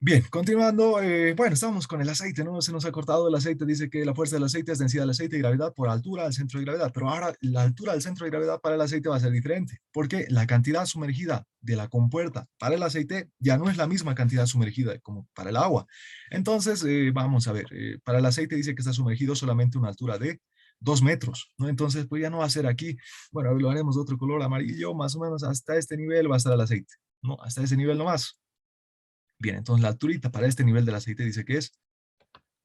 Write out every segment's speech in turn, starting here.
Bien, continuando, bueno, estamos con el aceite, ¿no? Se nos ha cortado el aceite, dice que la fuerza del aceite es densidad del aceite y gravedad por altura del centro de gravedad, pero ahora la altura del centro de gravedad para el aceite va a ser diferente, porque la cantidad sumergida de la compuerta para el aceite ya no es la misma cantidad sumergida como para el agua. Entonces, vamos a ver, para el aceite dice que está sumergido solamente una altura de 2 metros, ¿no? Entonces, pues ya no va a ser aquí, bueno, lo haremos de otro color amarillo, más o menos hasta este nivel va a estar el aceite, ¿no? Hasta ese nivel nomás. Bien, entonces la alturita para este nivel del aceite dice que es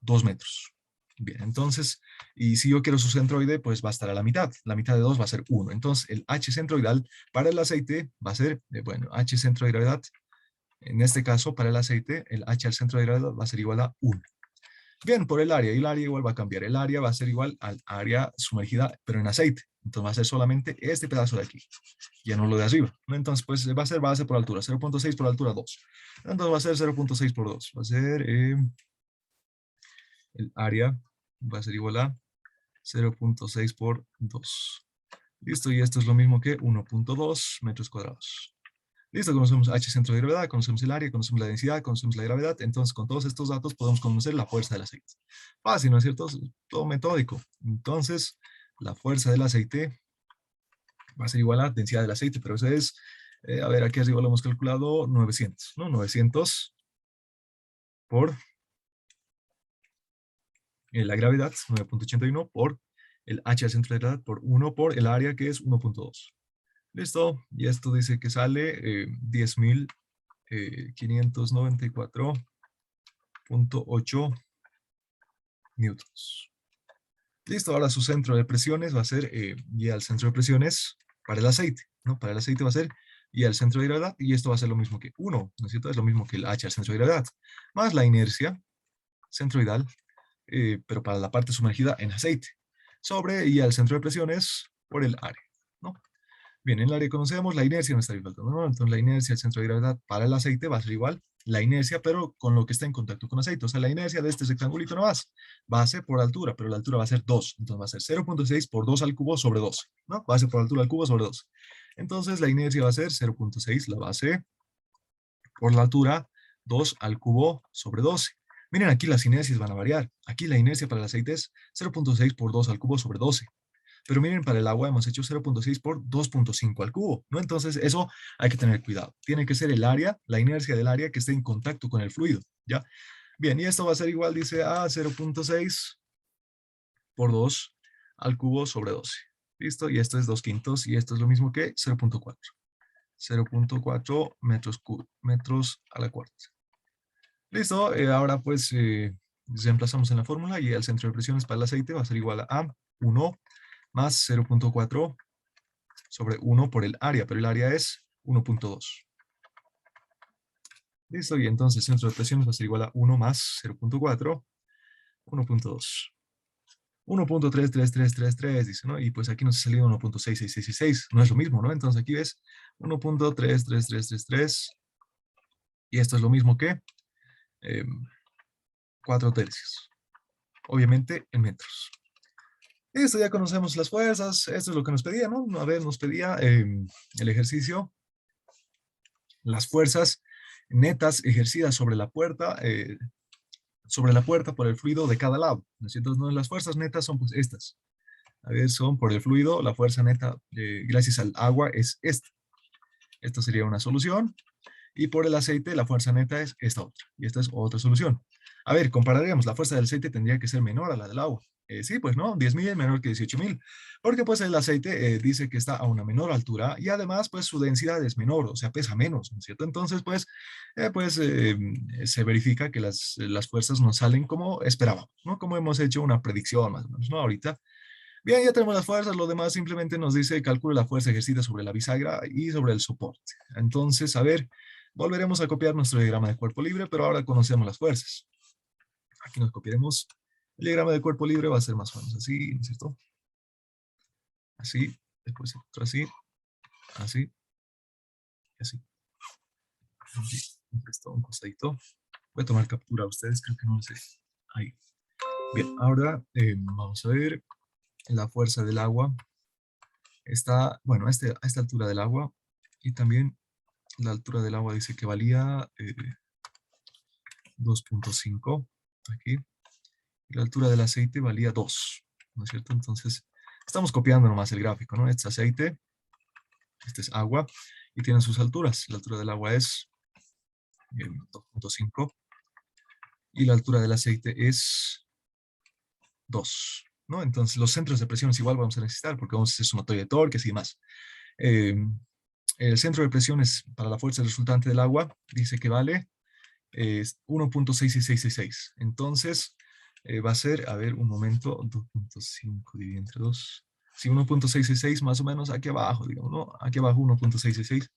2 metros. Bien, entonces, y si yo quiero su centroide, pues va a estar a la mitad. La mitad de 2 va a ser 1. Entonces, el H centroidal para el aceite va a ser, bueno, H centro de gravedad. En este caso, para el aceite, el H al centro de gravedad va a ser igual a 1. Bien, por el área, y el área igual va a cambiar. El área va a ser igual al área sumergida, pero en aceite. Entonces va a ser solamente este pedazo de aquí, ya no lo de arriba, ¿no? Entonces, pues va a ser base por altura, 0.6 por altura 2. Entonces va a ser 0.6 por 2. Va a ser el área, va a ser igual a 0.6 por 2. Listo, y esto es lo mismo que 1.2 metros cuadrados. Listo, conocemos H centro de gravedad, conocemos el área, conocemos la densidad, conocemos la gravedad. Entonces, con todos estos datos podemos conocer la fuerza del aceite. Fácil, ¿no es cierto? Todo metódico. Entonces, la fuerza del aceite va a ser igual a la densidad del aceite, pero eso es, a ver, aquí arriba lo hemos calculado 900, ¿no? 900 por la gravedad, 9.81 por el H al centro de gravedad por 1 por el área que es 1.2. Listo, y esto dice que sale 10.594.8 newtons. Listo, ahora su centro de presiones va a ser, y al centro de presiones para el aceite, ¿no? Para el aceite va a ser y al centro de gravedad, y esto va a ser lo mismo que 1, ¿no es cierto? Es lo mismo que el H al centro de gravedad, más la inercia centroidal, pero para la parte sumergida en aceite, sobre y al centro de presiones por el área, ¿no? Bien, en el área conocemos la inercia, no está faltando, ¿no? Entonces la inercia, el centro de gravedad para el aceite va a ser igual la inercia, pero con lo que está en contacto con aceite. O sea, la inercia de este rectangulito no más, base por altura, pero la altura va a ser 2. Entonces va a ser 0.6 por 2 al cubo sobre 12, ¿no? Base por altura al cubo sobre 12. Entonces la inercia va a ser 0.6, la base por la altura, 2 al cubo sobre 12. Miren, aquí las inercias van a variar. Aquí la inercia para el aceite es 0.6 por 2 al cubo sobre 12. Pero miren, para el agua hemos hecho 0.6 por 2.5 al cubo, ¿no? Entonces, eso hay que tener cuidado. Tiene que ser el área, la inercia del área que esté en contacto con el fluido, ¿ya? Bien, y esto va a ser igual, dice, a 0.6 por 2 al cubo sobre 12. ¿Listo? Y esto es 2 quintos, y esto es lo mismo que 0.4. 0.4 metros a la cuarta. Listo, ahora pues reemplazamos en la fórmula y el centro de presiones para el aceite va a ser igual a 1 más 0.4 sobre 1 por el área, pero el área es 1.2. Listo, y entonces el centro de presiones va a ser igual a 1 más 0.4, 1.2. 1.33333, dice, ¿no? Y pues aquí nos ha salido 1.66666, no es lo mismo, ¿no? Entonces aquí ves 1.33333, y esto es lo mismo que 4 tercios, obviamente en metros. Listo, ya conocemos las fuerzas, esto es lo que nos pedía, ¿no? A ver, nos pedía el ejercicio, las fuerzas netas ejercidas sobre la puerta por el fluido de cada lado, ¿no es cierto? Entonces, las fuerzas netas son pues estas. A ver, son por el fluido, la fuerza neta gracias al agua es esta. Esta sería una solución. Y por el aceite, la fuerza neta es esta otra. Y esta es otra solución. A ver, compararíamos, la fuerza del aceite tendría que ser menor a la del agua. Sí, pues no, 10.000 menor que 18.000, porque pues el aceite dice que está a una menor altura y además pues su densidad es menor, o sea, pesa menos, ¿no es cierto? Entonces se verifica que las fuerzas no salen como esperábamos, ¿no? Como hemos hecho una predicción más o menos, ¿no? Ahorita. Bien, ya tenemos las fuerzas, lo demás simplemente nos dice calcule la fuerza ejercida sobre la bisagra y sobre el soporte. Entonces, a ver, volveremos a copiar nuestro diagrama de cuerpo libre, pero ahora conocemos las fuerzas. Aquí nos copiaremos. El diagrama de cuerpo libre va a ser más o menos así, ¿no es cierto? Así, después otro así, así, y así. Esto, un costadito. Voy a tomar captura a ustedes, creo que no lo sé. Ahí. Bien, ahora vamos a ver la fuerza del agua. Está, bueno, a esta altura del agua, y también la altura del agua dice que valía 2.5 aquí. Y la altura del aceite valía 2, ¿no es cierto? Entonces, estamos copiando nomás el gráfico, ¿no? Este es aceite, este es agua, y tienen sus alturas. La altura del agua es 2.5 y la altura del aceite es 2, ¿no? Entonces, los centros de presión es igual vamos a necesitar porque vamos a hacer sumatoria de torques y demás. Eh, el centro de presiones para la fuerza resultante del agua dice que vale 1.6666. Entonces, va a ser, a ver, un momento, 2.5 dividido entre 2. Sí, 1.666 más o menos aquí abajo, digamos, ¿no? Aquí abajo 1.666.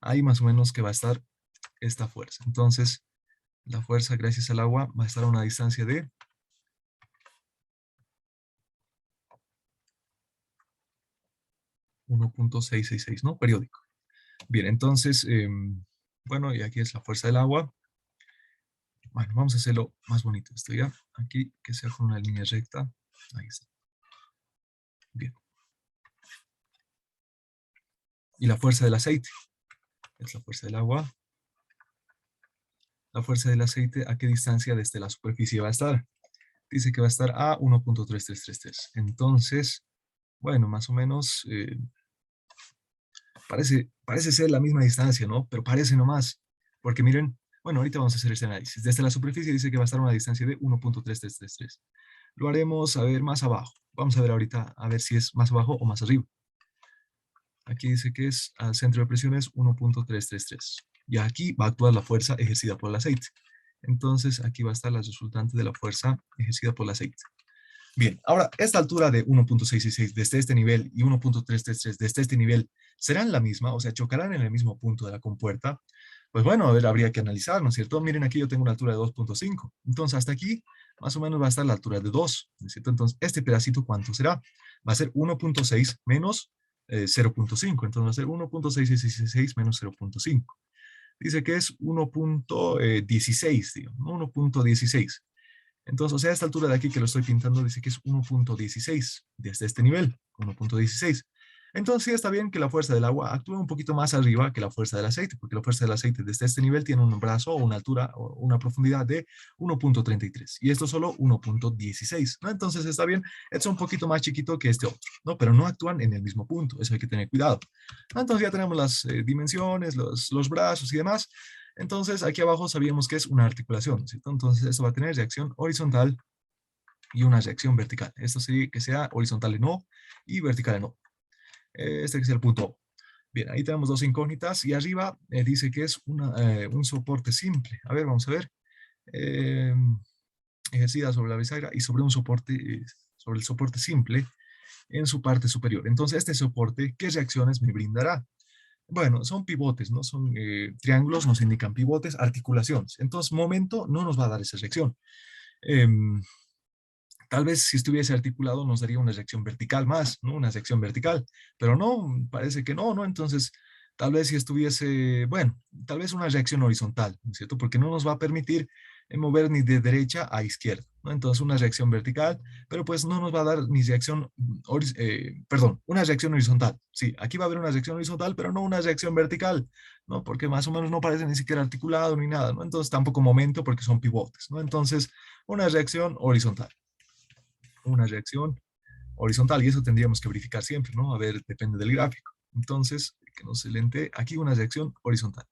Ahí más o menos que va a estar esta fuerza. Entonces, la fuerza gracias al agua va a estar a una distancia de 1.666, ¿no? Periódico. Bien, entonces, bueno, y aquí es la fuerza del agua. Bueno, vamos a hacerlo más bonito esto ya. Aquí, que sea con una línea recta. Ahí está. Bien. Y la fuerza del aceite. Es la fuerza del agua. La fuerza del aceite, ¿a qué distancia desde la superficie va a estar? Dice que va a estar a 1.3333. Entonces, bueno, más o menos, parece ser la misma distancia, ¿no? Pero parece nomás. Porque miren, bueno, ahorita vamos a hacer este análisis. Desde la superficie dice que va a estar a una distancia de 1.3333. Lo haremos, a ver, más abajo. Vamos a ver ahorita, a ver si es más abajo o más arriba. Aquí dice que es al centro de presión es 1.333. Y aquí va a actuar la fuerza ejercida por el aceite. Entonces, aquí va a estar la resultante de la fuerza ejercida por el aceite. Bien, ahora, esta altura de 1.666 desde este nivel y 1.333 desde este nivel, ¿serán la misma? O sea, ¿chocarán en el mismo punto de la compuerta? Pues bueno, a ver, habría que analizar, ¿no es cierto? Miren, aquí yo tengo una altura de 2.5. Entonces, hasta aquí, más o menos va a estar la altura de 2, ¿no es cierto? Entonces, este pedacito, ¿cuánto será? Va a ser 1.6 menos 0.5. Entonces, va a ser 1.666 menos 0.5. Dice que es 1.16, digamos, ¿no? 1.16. Entonces, o sea, a esta altura de aquí que lo estoy pintando dice que es 1.16, desde este nivel, 1.16. Entonces, sí está bien que la fuerza del agua actúe un poquito más arriba que la fuerza del aceite, porque la fuerza del aceite desde este nivel tiene un brazo o una altura o una profundidad de 1.33 y esto solo 1.16, ¿no? Entonces está bien, es un poquito más chiquito que este otro, ¿no? Pero no actúan en el mismo punto, eso hay que tener cuidado. Entonces ya tenemos las dimensiones, los brazos y demás. Entonces, aquí abajo sabíamos que es una articulación, ¿cierto? Entonces, esto va a tener reacción horizontal y una reacción vertical. Esto sí que sea horizontal en O y vertical en O. Este que es el punto O. Bien, ahí tenemos dos incógnitas y arriba dice que es un soporte simple. A ver, vamos a ver. Eh, ejercida sobre la bisagra y sobre un soporte, sobre el soporte simple en su parte superior. Entonces, este soporte, ¿qué reacciones me brindará? Bueno, son pivotes, ¿no? Son triángulos, nos indican pivotes, articulaciones. Entonces, momento no nos va a dar esa reacción. Em, Tal vez si estuviese articulado nos daría una reacción vertical más, ¿no? Una reacción vertical, pero no, parece que no, ¿no? Entonces, tal vez si estuviese, bueno, tal vez una reacción horizontal, ¿no es cierto? Porque no nos va a permitir mover ni de derecha a izquierda, ¿no? Entonces, una reacción vertical, pero pues no nos va a dar ni reacción, perdón, una reacción horizontal. Sí, aquí va a haber una reacción horizontal, pero no una reacción vertical, ¿no? Porque más o menos no parece ni siquiera articulado ni nada, ¿no? Entonces, tampoco momento porque son pivotes, ¿no? Entonces, una reacción horizontal, una reacción horizontal, y eso tendríamos que verificar siempre, ¿no? A ver, depende del gráfico. Entonces, que nos lente aquí una reacción horizontal.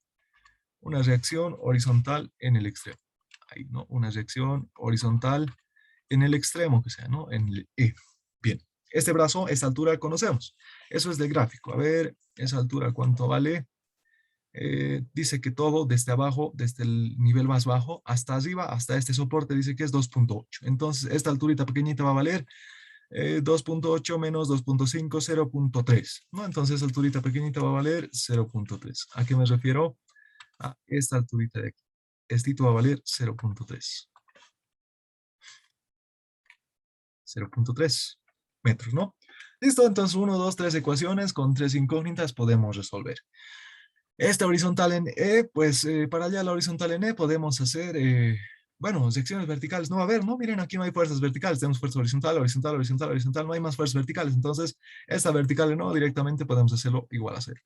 Una reacción horizontal en el extremo. Ahí, ¿no? Una reacción horizontal en el extremo, que sea, ¿no? En el E. Bien. Este brazo, esta altura conocemos. Eso es del gráfico. A ver, esa altura, ¿cuánto vale? Dice que todo desde abajo, desde el nivel más bajo hasta arriba, hasta este soporte, dice que es 2.8. Entonces, esta alturita pequeñita va a valer 2.8 menos 2.5, 0.3, ¿no? Entonces, alturita pequeñita va a valer 0.3. ¿A qué me refiero? A esta alturita de aquí. Estito va a valer 0.3. 0.3 metros, ¿no? Listo, entonces 1, 2, 3 ecuaciones con 3 incógnitas podemos resolver. Esta horizontal en E, pues para allá la horizontal en E podemos hacer, bueno, secciones verticales no va a haber, ¿no? Miren, aquí no hay fuerzas verticales, tenemos fuerza horizontal, horizontal, horizontal, horizontal, no hay más fuerzas verticales. Entonces, esta vertical no, directamente podemos hacerlo igual a cero.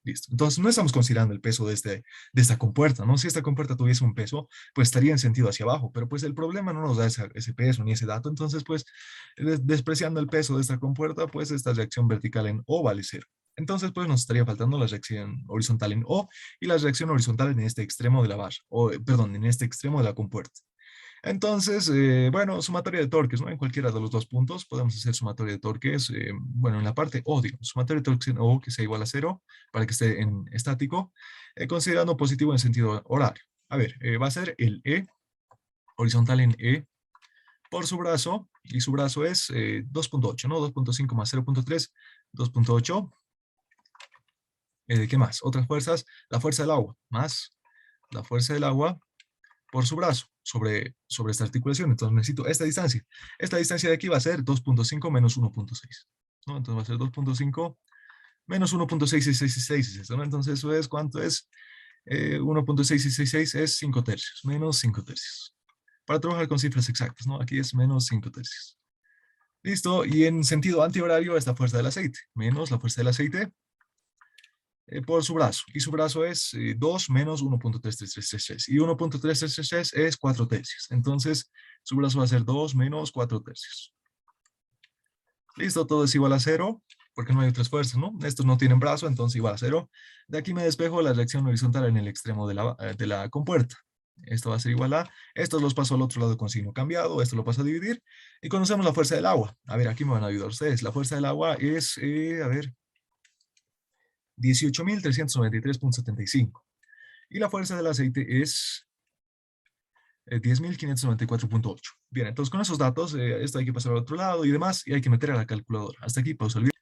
Listo. Entonces, no estamos considerando el peso de esta compuerta, ¿no? Si esta compuerta tuviese un peso, pues estaría en sentido hacia abajo, pero pues el problema no nos da ese peso ni ese dato, entonces, pues, despreciando el peso de esta compuerta, pues esta reacción vertical en O vale cero. Entonces, pues nos estaría faltando la reacción horizontal en O y la reacción horizontal en este extremo de la barra, o, perdón, en este extremo de la compuerta. Entonces, bueno, sumatoria de torques, ¿no? En cualquiera de los dos puntos podemos hacer sumatoria de torques, bueno, en la parte O, digamos, sumatoria de torques en O que sea igual a cero para que esté en estático, considerando positivo en sentido horario. A ver, va a ser el E, horizontal en E, por su brazo, y su brazo es 2.8, ¿no? 2.5 más 0.3, 2.8. ¿Qué más? Otras fuerzas, la fuerza del agua, más la fuerza del agua por su brazo sobre esta articulación. Entonces necesito esta distancia. Esta distancia de aquí va a ser 2.5 menos 1.6. ¿No? Entonces va a ser 2.5 menos 1.666 es esto, ¿no? Entonces eso es, ¿cuánto es? 1.666 es 5 tercios, menos 5 tercios. Para trabajar con cifras exactas, ¿no? Aquí es menos 5 tercios. Listo, y en sentido antihorario esta fuerza del aceite, menos la fuerza del aceite por su brazo. Y su brazo es 2 menos 1.3333. Y 1.3333 es 4 tercios. Entonces, su brazo va a ser 2 menos 4 tercios. Listo, todo es igual a cero, porque no hay otras fuerzas, ¿no? Estos no tienen brazo, entonces igual a cero. De aquí me despejo la reacción horizontal en el extremo de la compuerta. Esto va a ser igual a, estos los paso al otro lado con signo cambiado, esto lo paso a dividir, y conocemos la fuerza del agua. A ver, aquí me van a ayudar ustedes. La fuerza del agua es, a ver, 18.393.75. Y la fuerza del aceite es 10.594.8. Bien, entonces con esos datos, esto hay que pasar al otro lado y demás, y hay que meter a la calculadora. Hasta aquí, pausa el video.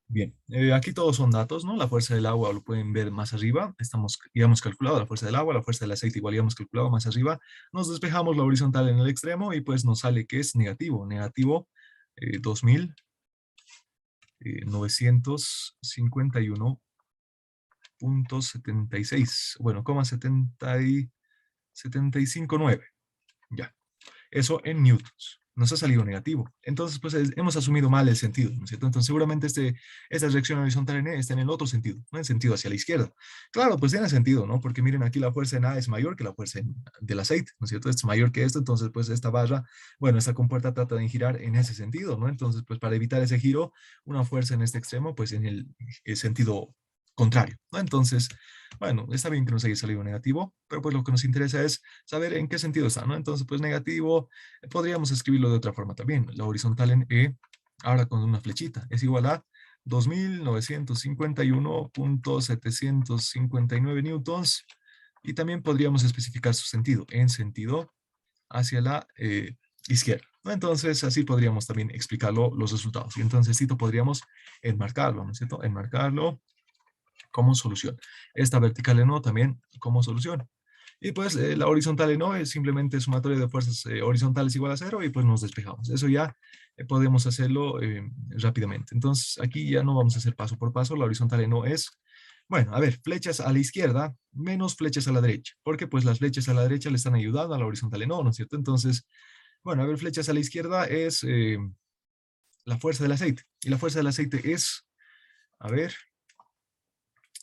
Bien, aquí todos son datos, ¿no? La fuerza del agua lo pueden ver más arriba. Estamos, ya hemos calculado la fuerza del agua, la fuerza del aceite igual ya hemos calculado más arriba. Nos despejamos la horizontal en el extremo y pues nos sale que es negativo. Negativo 2.951.76. Bueno, 75.9. Ya. Eso en newtons. Nos ha salido negativo. Entonces, pues hemos asumido mal el sentido, ¿no es cierto? Entonces, seguramente esta reacción horizontal en E está en el otro sentido, ¿no? En sentido hacia la izquierda. Claro, pues tiene sentido, ¿no? Porque miren, aquí la fuerza en A es mayor que la fuerza del aceite, ¿no es cierto? Es mayor que esto, entonces, pues esta barra, bueno, esta compuerta trata de girar en ese sentido, ¿no? Entonces, pues para evitar ese giro, una fuerza en este extremo, pues en el sentido contrario, ¿no? Entonces, bueno, está bien que nos haya salido negativo, pero pues lo que nos interesa es saber en qué sentido está, ¿no? Entonces, pues negativo, podríamos escribirlo de otra forma también. La horizontal en E, ahora con una flechita, es igual a 2.951.759 newtons, y también podríamos especificar su sentido, en sentido hacia la izquierda, ¿no? Entonces, así podríamos también explicarlo, los resultados. Y entonces, sí, podríamos enmarcarlo, ¿no es cierto? Enmarcarlo como solución. Esta vertical en O también como solución. Y pues la horizontal en O es simplemente sumatoria de fuerzas horizontales igual a cero y pues nos despejamos. Eso ya podemos hacerlo rápidamente. Entonces aquí ya no vamos a hacer paso por paso. La horizontal en O es, bueno, a ver, flechas a la izquierda menos flechas a la derecha. Porque pues las flechas a la derecha le están ayudando a la horizontal en O, ¿no es cierto? Entonces, bueno, a ver, flechas a la izquierda es la fuerza del aceite. Y la fuerza del aceite es, a ver,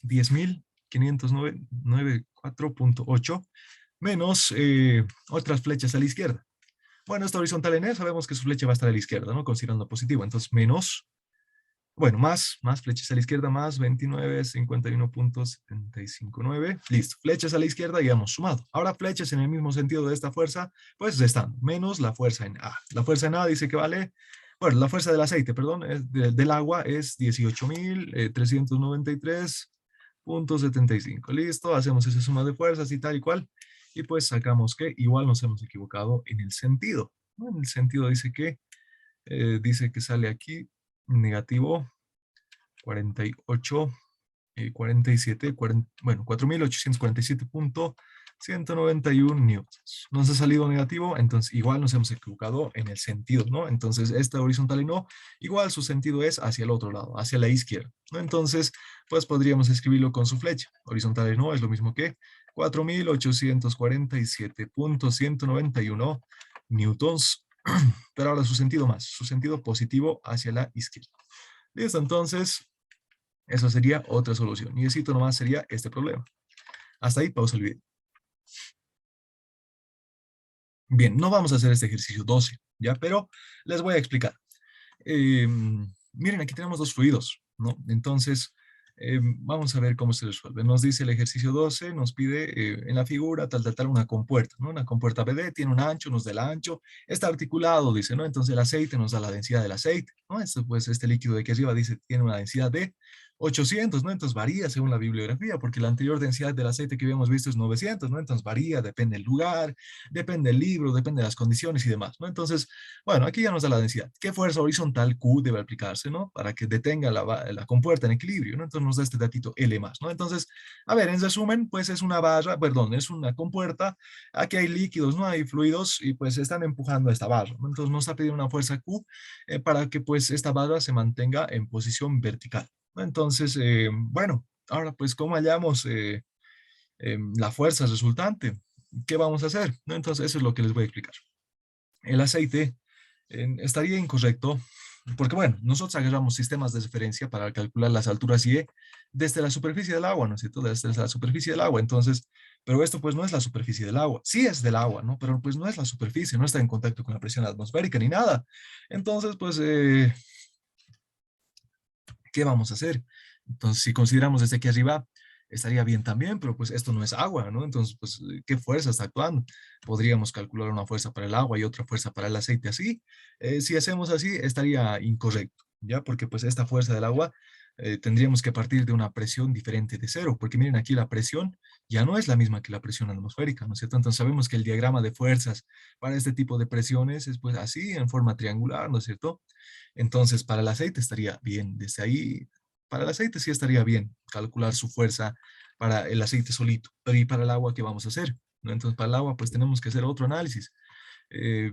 10.594.8 menos otras flechas a la izquierda. Bueno, esta horizontal en E sabemos que su flecha va a estar a la izquierda, ¿no? Considerando positivo. Entonces, menos, bueno, más flechas a la izquierda, más 29.51.759. Listo, flechas a la izquierda ya hemos sumado. Ahora flechas en el mismo sentido de esta fuerza, pues restando, menos la fuerza en A. La fuerza en A dice que vale, bueno, la fuerza del aceite, perdón, del agua es 18.393.75. Listo, hacemos esa suma de fuerzas y tal y cual. Y pues sacamos que igual nos hemos equivocado en el sentido, ¿no? En el sentido dice que sale aquí negativo 48, 47, 40, bueno, 4.847.191 newtons. Nos ha salido negativo, entonces igual nos hemos equivocado en el sentido, ¿no? Entonces esta horizontal y no, igual su sentido es hacia el otro lado, hacia la izquierda, ¿no? Entonces, pues podríamos escribirlo con su flecha. Horizontal y no es lo mismo que 4.847.191 newtons, pero ahora su sentido más, su sentido positivo hacia la izquierda. Listo, entonces, Eso sería otra solución. Y necesito nomás sería este problema. Hasta ahí pausa el video. Bien, no vamos a hacer este ejercicio 12, ¿ya? Pero les voy a explicar. Eh, Miren, aquí tenemos dos fluidos, ¿no? Entonces, vamos a ver cómo se resuelve. Nos dice el ejercicio 12, nos pide en la figura tal, una compuerta, ¿no? Una compuerta BD tiene un ancho, nos da el ancho, está articulado, dice, ¿no? Entonces el aceite nos da la densidad del aceite, ¿no? Esto, pues, este líquido de aquí arriba dice que tiene una densidad de 800, ¿no? Entonces varía según la bibliografía, porque la anterior densidad del aceite que habíamos visto es 900, ¿no? Entonces varía, depende del lugar, depende del libro, depende de las condiciones y demás, ¿no? Entonces, bueno, aquí ya nos da la densidad. ¿Qué fuerza horizontal Q debe aplicarse, ¿no? Para que detenga la compuerta en equilibrio, ¿no? Entonces nos da este datito L más, ¿no? Entonces, a ver, en resumen, pues es una barra, perdón, es una compuerta. Aquí hay líquidos, ¿no? Hay fluidos y pues están empujando esta barra, ¿no? Entonces nos está pidiendo una fuerza Q para que pues esta barra se mantenga en posición vertical, ¿no? Entonces, bueno, ahora pues, ¿cómo hallamos la fuerza resultante? ¿Qué vamos a hacer? ¿No? Entonces, eso es lo que les voy a explicar. El aceite estaría incorrecto, porque bueno, nosotros agarramos sistemas de referencia para calcular las alturas Y desde la superficie del agua, ¿no es cierto? Desde la superficie del agua, entonces, pero esto pues no es la superficie del agua, sí es del agua, ¿no? Pero pues no es la superficie, no está en contacto con la presión atmosférica ni nada. Entonces, pues, ¿qué vamos a hacer? Entonces, si consideramos desde aquí arriba, estaría bien también, pero pues esto no es agua, ¿no? Entonces, pues, ¿qué fuerza está actuando? Podríamos calcular una fuerza para el agua y otra fuerza para el aceite así. Si hacemos así, estaría incorrecto, ¿ya? Porque pues esta fuerza del agua tendríamos que partir de una presión diferente de cero, porque miren aquí la presión ya no es la misma que la presión atmosférica, ¿no es cierto? Entonces sabemos que el diagrama de fuerzas para este tipo de presiones es pues así, en forma triangular, ¿no es cierto? Entonces, para el aceite estaría bien, desde ahí, para el aceite sí estaría bien calcular su fuerza para el aceite solito, pero ¿y para el agua qué vamos a hacer? ¿No? Entonces, para el agua, pues tenemos que hacer otro análisis.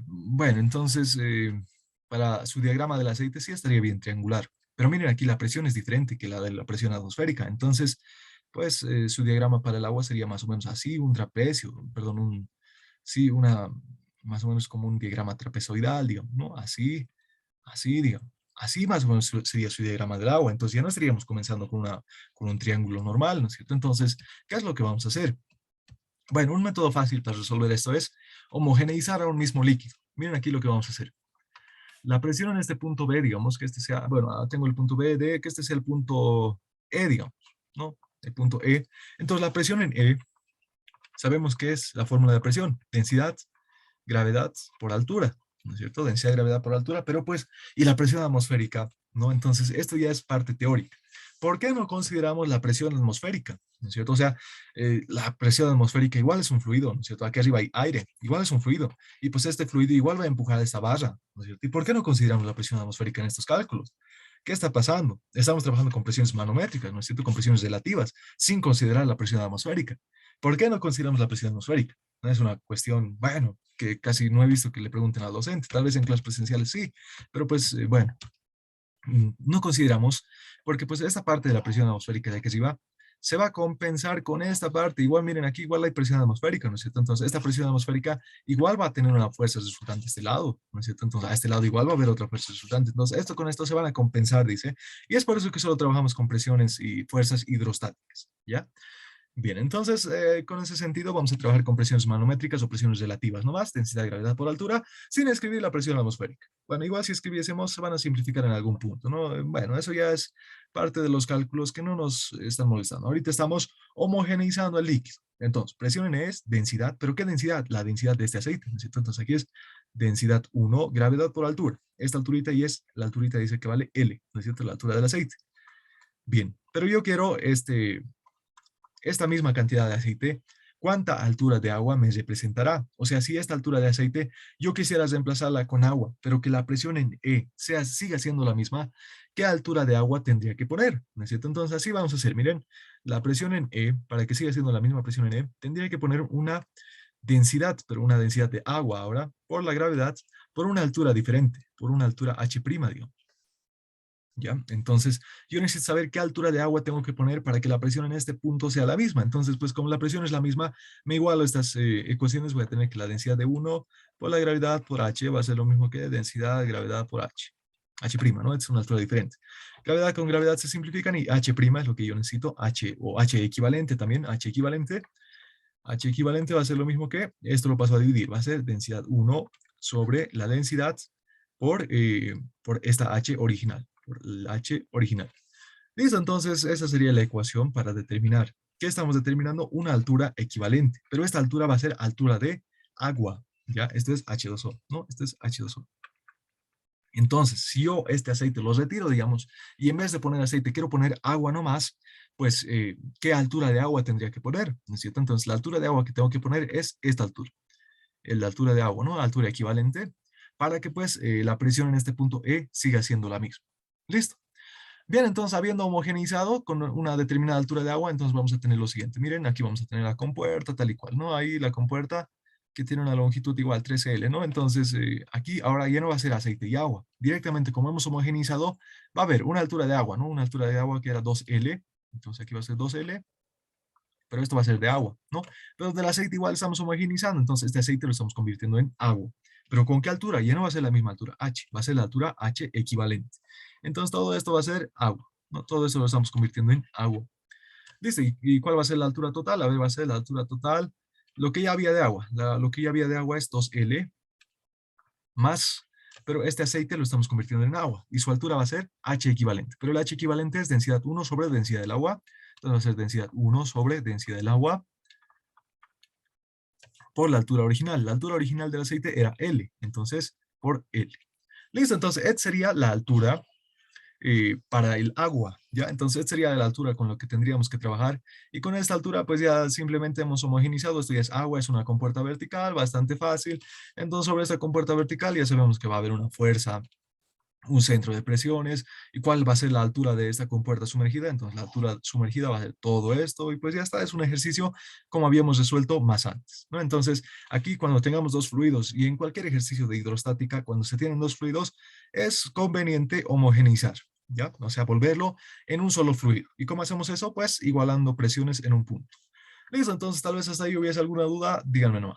Bueno, entonces, para su diagrama del aceite sí estaría bien triangular, pero miren aquí la presión es diferente que la de la presión atmosférica, entonces, pues su diagrama para el agua sería más o menos así, un trapecio, perdón, sí, más o menos como un diagrama trapezoidal, digamos, ¿no? Así, así, digamos. Así más o menos sería su diagrama del agua. Entonces ya no estaríamos comenzando con un triángulo normal, ¿no es cierto? Entonces, ¿qué es lo que vamos a hacer? Bueno, un método fácil para resolver esto es homogeneizar a un mismo líquido. Miren aquí lo que vamos a hacer. La presión en este punto B, digamos que este sea, bueno, tengo el punto B, D, que este sea el punto E, digamos, ¿no? El punto E. Entonces la presión en E, sabemos que es la fórmula de presión, densidad gravedad por altura, ¿no es cierto? Densidad de gravedad por altura, pero pues, y la presión atmosférica, ¿no? Entonces, esto ya es parte teórica. ¿Por qué no consideramos la presión atmosférica? ¿No es cierto? O sea, la presión atmosférica igual es un fluido, ¿no es cierto? Aquí arriba hay aire, igual es un fluido, y pues este fluido igual va a empujar esta barra, ¿no es cierto? ¿Y por qué no consideramos la presión atmosférica en estos cálculos? ¿Qué está pasando? Estamos trabajando con presiones manométricas, ¿no es cierto? Con presiones relativas, sin considerar la presión atmosférica. ¿Por qué no consideramos la presión atmosférica? No es una cuestión, bueno, que casi no he visto que le pregunten al docente, tal vez en clases presenciales sí, pero pues bueno, no consideramos, porque pues esta parte de la presión atmosférica de aquí arriba se va a compensar con esta parte, igual miren aquí, igual hay presión atmosférica, ¿no es cierto? Entonces esta presión atmosférica igual va a tener una fuerza resultante a este lado, ¿no es cierto? Entonces a este lado igual va a haber otra fuerza resultante, entonces esto con esto se van a compensar, dice, y es por eso que solo trabajamos con presiones y fuerzas hidrostáticas, ¿ya? Bien, entonces, con ese sentido, vamos a trabajar con presiones manométricas o presiones relativas, no más, densidad de gravedad por altura, sin escribir la presión atmosférica. Bueno, igual si escribiésemos, se van a simplificar en algún punto, ¿no? Bueno, eso ya es parte de los cálculos que no nos están molestando. Ahorita estamos homogeneizando el líquido. Entonces, presión N es densidad, pero ¿qué densidad? La densidad de este aceite, ¿no es cierto? Entonces, aquí es densidad 1, gravedad por altura. Esta alturita y es, la alturita dice que vale L, ¿no es cierto? La altura del aceite. Bien, pero yo quiero esta misma cantidad de aceite, ¿cuánta altura de agua me representará? O sea, si esta altura de aceite yo quisiera reemplazarla con agua, pero que la presión en E siga siendo la misma, ¿qué altura de agua tendría que poner? ¿No es cierto? Entonces así vamos a hacer, miren, la presión en E, para que siga siendo la misma presión en E, tendría que poner una densidad, pero una densidad de agua ahora, por la gravedad, por una altura diferente, por una altura H', digamos. ¿Ya? Entonces, yo necesito saber qué altura de agua tengo que poner para que la presión en este punto sea la misma. Entonces, pues como la presión es la misma, me igualo estas ecuaciones, voy a tener que la densidad de uno por la gravedad por H va a ser lo mismo que densidad de gravedad por H. H', ¿no? Es una altura diferente. Gravedad con gravedad se simplifican y H' es lo que yo necesito, H o H equivalente también, H equivalente. H equivalente va a ser lo mismo que, esto lo paso a dividir, va a ser densidad 1 sobre la densidad por esta H original, por el H original. Listo, entonces esa sería la ecuación para determinar. ¿Qué estamos determinando? Una altura equivalente, pero esta altura va a ser altura de agua, ¿ya? Esto es H2O, ¿no? Esto es H2O. Entonces, si yo este aceite lo retiro, digamos, y en vez de poner aceite quiero poner agua nomás, pues, ¿qué altura de agua tendría que poner? ¿No es cierto? Entonces, la altura de agua que tengo que poner es esta altura, la altura de agua, ¿no? Altura equivalente, para que, pues, la presión en este punto E siga siendo la misma. ¿Listo? Bien, entonces, habiendo homogeneizado con una determinada altura de agua, entonces vamos a tener lo siguiente. Miren, aquí vamos a tener la compuerta tal y cual, ¿no? Ahí la compuerta que tiene una longitud igual 13L, ¿no? Entonces, aquí ahora ya no va a ser aceite y agua. Directamente, como hemos homogeneizado, va a haber una altura de agua, ¿no? Una altura de agua que era 2L. Entonces, aquí va a ser 2L, pero esto va a ser de agua, ¿no? Pero del aceite igual estamos homogeneizando, entonces este aceite lo estamos convirtiendo en agua. ¿Pero con qué altura? Ya no va a ser la misma altura, H, va a ser la altura H equivalente. Entonces todo esto va a ser agua, ¿no? Todo eso lo estamos convirtiendo en agua. Listo, ¿y cuál va a ser la altura total? A ver, va a ser la altura total, lo que ya había de agua. Lo que ya había de agua es 2L más, pero este aceite lo estamos convirtiendo en agua y su altura va a ser H equivalente. Pero el H equivalente es densidad 1 sobre densidad del agua. Entonces va a ser densidad 1 sobre densidad del agua por la altura original. La altura original del aceite era L, entonces por L. Listo, entonces E sería la altura para el agua, ¿ya? Entonces esta sería la altura con la que tendríamos que trabajar y con esta altura pues ya simplemente hemos homogenizado, esto ya es agua, es una compuerta vertical, bastante fácil, entonces sobre esta compuerta vertical ya sabemos que va a haber una fuerza, un centro de presiones y cuál va a ser la altura de esta compuerta sumergida, entonces la altura sumergida va a ser todo esto y pues ya está, es un ejercicio como habíamos resuelto más antes, ¿no? Entonces aquí cuando tengamos dos fluidos y en cualquier ejercicio de hidrostática, cuando se tienen dos fluidos, es conveniente homogeneizar, ¿ya? O sea, volverlo en un solo fluido. ¿Y cómo hacemos eso? Pues igualando presiones en un punto. Listo, entonces tal vez hasta ahí hubiese alguna duda, díganme nomás.